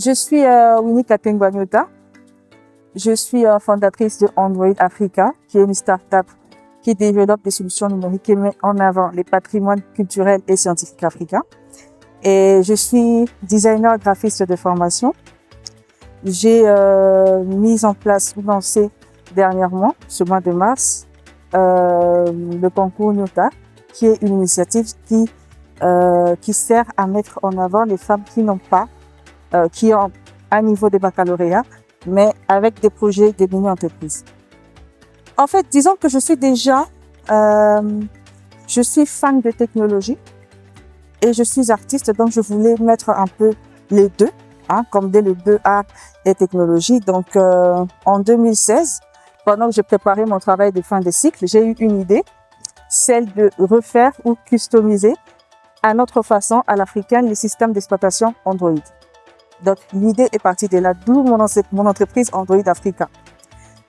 Je suis Winnie Katengwa-Nyota. Je suis fondatrice de Android Africa, qui est une start-up qui développe des solutions numériques et met en avant les patrimoines culturels et scientifiques africains. Et je suis designer graphiste de formation. J'ai mis en place ou lancé dernièrement, ce mois de mars, le concours Nyota, qui est une initiative qui sert à mettre en avant les femmes qui n'ont pas, qui ont un niveau de baccalauréat, mais avec des projets de mini-entreprises. En fait, disons que je suis fan de technologie et je suis artiste, donc je voulais mettre un peu les deux, comme dès le 2A et technologie. Donc, en 2016, pendant que je préparais mon travail de fin de cycle, j'ai eu une idée, celle de refaire ou customiser à notre façon, à l'africaine, les systèmes d'exploitation Android. Donc, l'idée est partie de là, d'où mon entreprise Android Africa.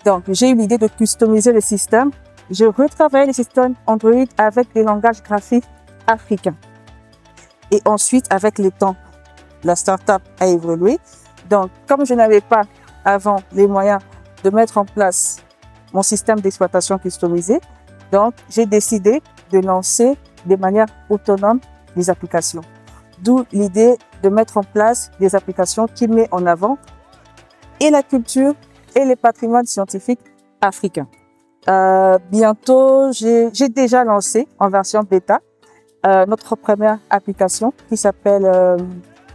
Donc, j'ai eu l'idée de customiser le système. Je retravaillais les systèmes Android avec des langages graphiques africains. Et ensuite, avec le temps, la startup a évolué. Donc, comme je n'avais pas avant les moyens de mettre en place mon système d'exploitation customisé, donc j'ai décidé de lancer de manière autonome les applications. D'où l'idée de mettre en place des applications qui mettent en avant et la culture et les patrimoines scientifiques africains. Bientôt, j'ai déjà lancé en version bêta notre première application qui s'appelle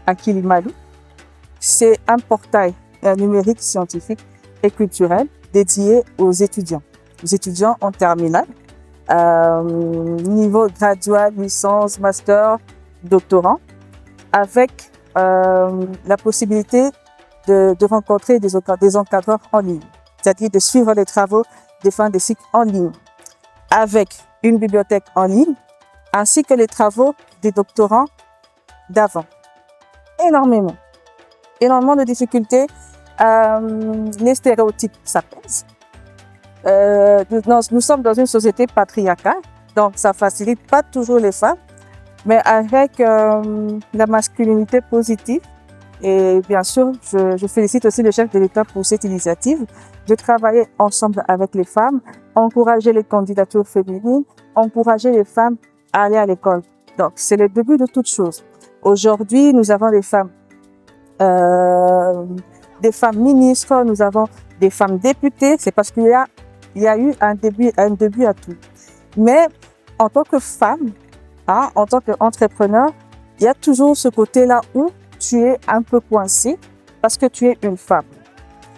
Akilimalu. C'est un portail numérique, scientifique et culturel dédié aux étudiants en terminale, niveau graduat, licence, master, doctorant, avec la possibilité de rencontrer des encadreurs en ligne, c'est-à-dire de suivre les travaux de fin de cycle en ligne, avec une bibliothèque en ligne, ainsi que les travaux des doctorants d'avant. Énormément de difficultés. Les stéréotypes, ça pèse. Nous sommes dans une société patriarcale, donc ça facilite pas toujours les femmes, mais avec la masculinité positive. Et bien sûr, je félicite aussi le chef de l'État pour cette initiative de travailler ensemble avec les femmes, encourager les candidatures féminines, encourager les femmes à aller à l'école. Donc, c'est le début de toute chose. Aujourd'hui, nous avons des femmes ministres, nous avons des femmes députées. C'est parce qu'il y a eu un début à tout. Mais en tant que femme, en tant qu'entrepreneur, il y a toujours ce côté-là où tu es un peu coincé parce que tu es une femme.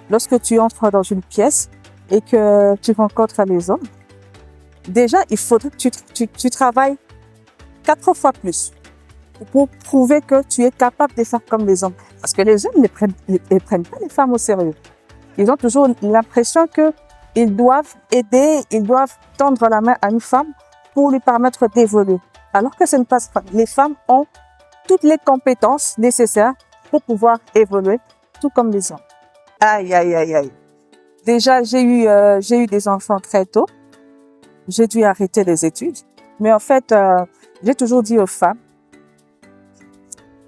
Lorsque tu entres dans une pièce et que tu rencontres les hommes, déjà, il faudrait que tu travailles 4 fois plus pour prouver que tu es capable de faire comme les hommes. Parce que les hommes ne prennent pas les femmes au sérieux. Ils ont toujours l'impression qu'ils doivent aider, ils doivent tendre la main à une femme pour lui permettre d'évoluer. Alors que ce ne passe pas. Les femmes ont toutes les compétences nécessaires pour pouvoir évoluer, tout comme les hommes. Aïe, aïe, aïe, aïe. Déjà, j'ai eu des enfants très tôt. J'ai dû arrêter les études. Mais en fait, j'ai toujours dit aux femmes,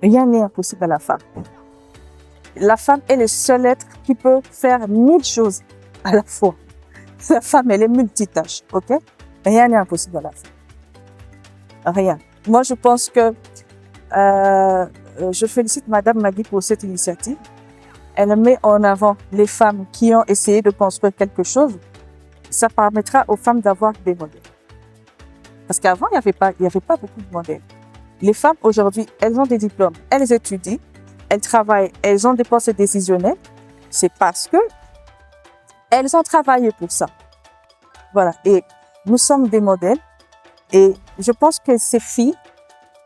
rien n'est impossible à la femme. La femme est le seul être qui peut faire 1000 choses à la fois. La femme, elle est multitâche, ok? Rien n'est impossible à la femme. Rien. Moi, je pense que je félicite Madame Magui pour cette initiative. Elle met en avant les femmes qui ont essayé de construire quelque chose. Ça permettra aux femmes d'avoir des modèles. Parce qu'avant, il n'y avait pas beaucoup de modèles. Les femmes, aujourd'hui, elles ont des diplômes, elles étudient, elles travaillent, elles ont des postes décisionnels. C'est parce que elles ont travaillé pour ça. Voilà. Et nous sommes des modèles. Et je pense que ces filles,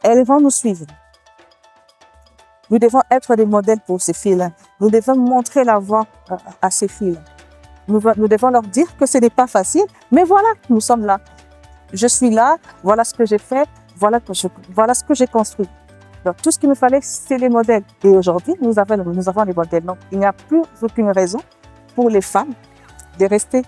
elles vont nous suivre. Nous devons être des modèles pour ces filles-là. Nous devons montrer la voie à ces filles-là. Nous devons leur dire que ce n'est pas facile, mais voilà, nous sommes là. Je suis là, voilà ce que j'ai fait, voilà ce que j'ai construit. Donc, tout ce qu'il nous fallait, c'est les modèles. Et aujourd'hui, nous avons les modèles. Donc, il n'y a plus aucune raison pour les femmes de rester